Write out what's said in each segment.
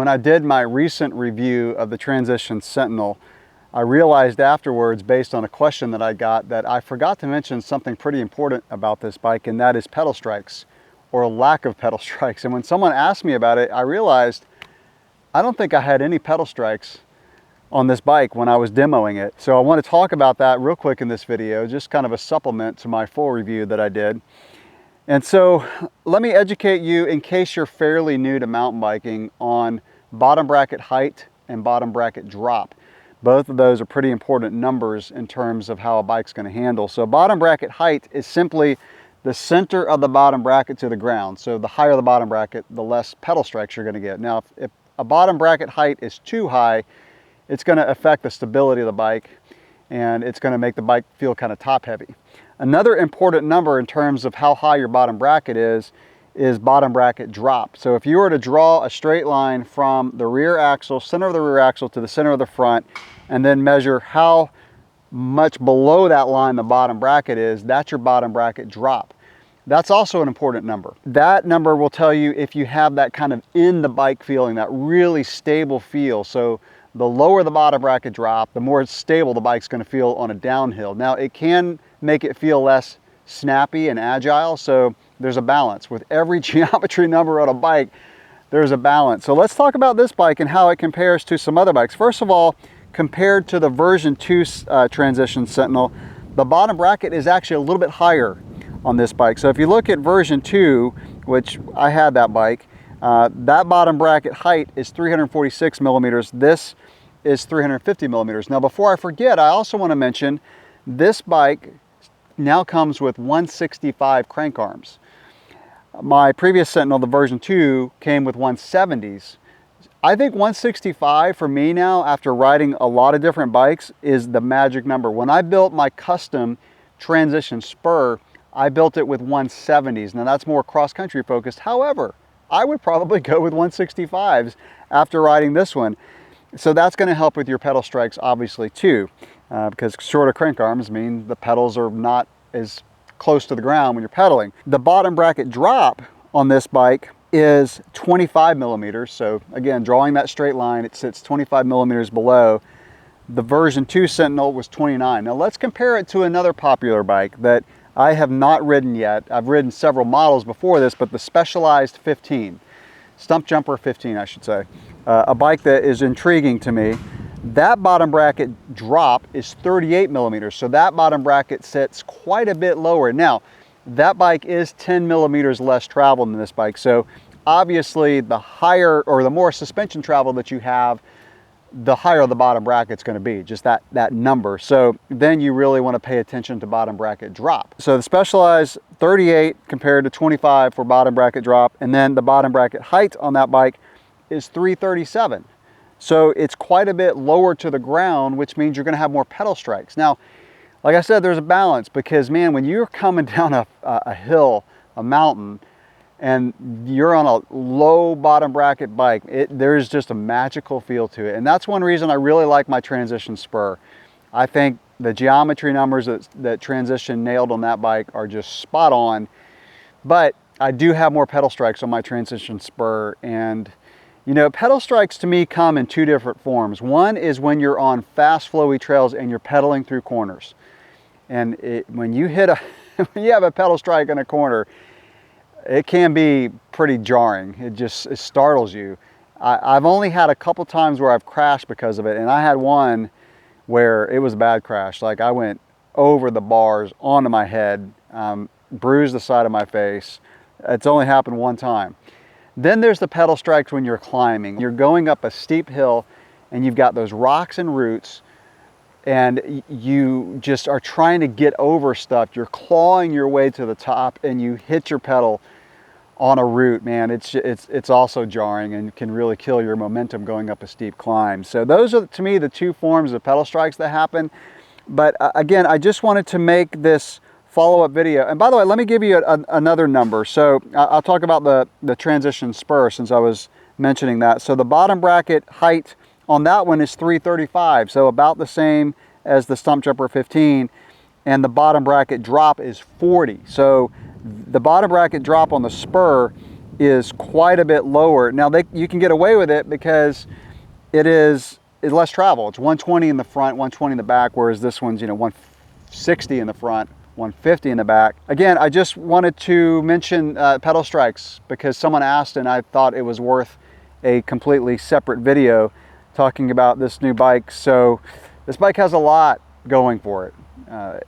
when I did my recent review of the Transition Sentinel, I realized afterwards, based on a question that I got, that I forgot to mention something pretty important about this bike, and that is pedal strikes, or lack of pedal strikes. And when someone asked me about it, I realized I don't think I had any pedal strikes on this bike when I was demoing it. So I want to talk about that real quick in this video, just kind of a supplement to my full review that I did. And so let me educate you, in case you're fairly new to mountain biking, on bottom bracket height and bottom bracket drop. Both of those are pretty important numbers in terms of how a bike's going to handle. So bottom bracket height is simply the center of the bottom bracket to the ground. So the higher the bottom bracket, the less pedal strikes you're going to get. Now, if a bottom bracket height is too high, it's going to affect the stability of the bike, and it's going to make the bike feel kind of top heavy. Another important number in terms of how high your bottom bracket is bottom bracket drop. So if you were to draw a straight line from the rear axle, center of the rear axle, to the center of the front, and then measure how much below that line the bottom bracket is, that's your bottom bracket drop. That's also an important number. That number will tell you if you have that kind of in the bike feeling, that really stable feel. So the lower the bottom bracket drop, the more stable the bike's going to feel on a downhill. Now, it can make it feel less snappy and agile, so there's a balance. With every geometry number on a bike, there's a balance. So let's talk about this bike and how it compares to some other bikes. First of all, compared to the version 2 Transition Sentinel, the bottom bracket is actually a little bit higher on this bike. So if you look at version 2, which I had that bike, that bottom bracket height is 346 millimeters. This is 350 millimeters. Now, before I forget, I also want to mention this bike now comes with 165 crank arms. My previous Sentinel, the version 2, came with 170s. I think 165 for me now, after riding a lot of different bikes, is the magic number. When I built my custom Transition spur, I built it with 170s. Now that's more cross-country focused. However, I would probably go with 165s after riding this one. So that's going to help with your pedal strikes, obviously, too, because shorter crank arms mean the pedals are not as close to the ground when you're pedaling. The bottom bracket drop on this bike is 25 millimeters. So again, drawing that straight line, it sits 25 millimeters below. The version 2 Sentinel was 29. Now let's compare it to another popular bike that I have not ridden yet. I've ridden several models before this, but the Specialized 15, Stump Jumper 15, I should say, a bike that is intriguing to me. That bottom bracket drop is 38 millimeters. So that bottom bracket sits quite a bit lower. Now, that bike is 10 millimeters less travel than this bike. So obviously the higher or the more suspension travel that you have, the higher the bottom bracket's going to be, just that number. So then you really want to pay attention to bottom bracket drop. So the Specialized 38 compared to 25 for bottom bracket drop, and then the bottom bracket height on that bike is 337. So it's quite a bit lower to the ground, which means you're going to have more pedal strikes. Now, like I said, there's a balance, because man, when you're coming down a hill, a mountain, and you're on a low bottom bracket bike, there's just a magical feel to it. And that's one reason I really like my Transition spur. I think the geometry numbers that Transition nailed on that bike are just spot on. But I do have more pedal strikes on my Transition spur. And you know, pedal strikes to me come in two different forms. One is when you're on fast flowy trails and you're pedaling through corners. And when you hit when you have a pedal strike in a corner, it can be pretty jarring. It startles you. I've only had a couple times where I've crashed because of it, and I had one where it was a bad crash. Like, I went over the bars onto my head, bruised the side of my face. It's only happened one time. Then there's the pedal strikes when you're climbing. You're going up a steep hill and you've got those rocks and roots, and you just are trying to get over stuff. You're clawing your way to the top and you hit your pedal on a root. Man, it's also jarring and can really kill your momentum going up a steep climb. So those are, to me, the two forms of pedal strikes that happen. But again, I just wanted to make this follow-up video. And by the way, let me give you another number. So I'll talk about the Transition spur, since I was mentioning that. So the bottom bracket height on that one is 335, so about the same as the Stump Jumper 15, and the bottom bracket drop is 40. So the bottom bracket drop on the spur is quite a bit lower. Now you can get away with it because it is less travel. It's 120 in the front, 120 in the back, whereas this one's, you know, 160 in the front, 150 in the back. Again, I just wanted to mention pedal strikes because someone asked and I thought it was worth a completely separate video talking about this new bike. So this bike has a lot going for it.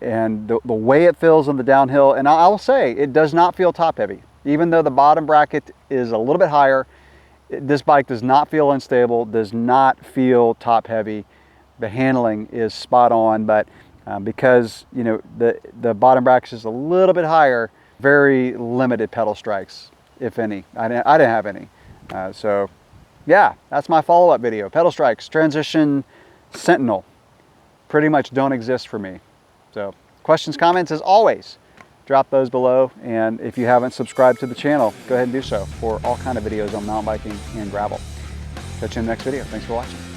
And the way it feels on the downhill, and I will say, it does not feel top heavy. Even though the bottom bracket is a little bit higher, this bike does not feel unstable, does not feel top heavy. The handling is spot on, but because, you know, the bottom bracket is a little bit higher, very limited pedal strikes, if any. I didn't have any. So yeah, that's my follow-up video. Pedal strikes, Transition Sentinel, pretty much don't exist for me. So questions, comments, as always, drop those below. And if you haven't subscribed to the channel, go ahead and do so for all kind of videos on mountain biking and gravel. Catch you in the next video. Thanks for watching.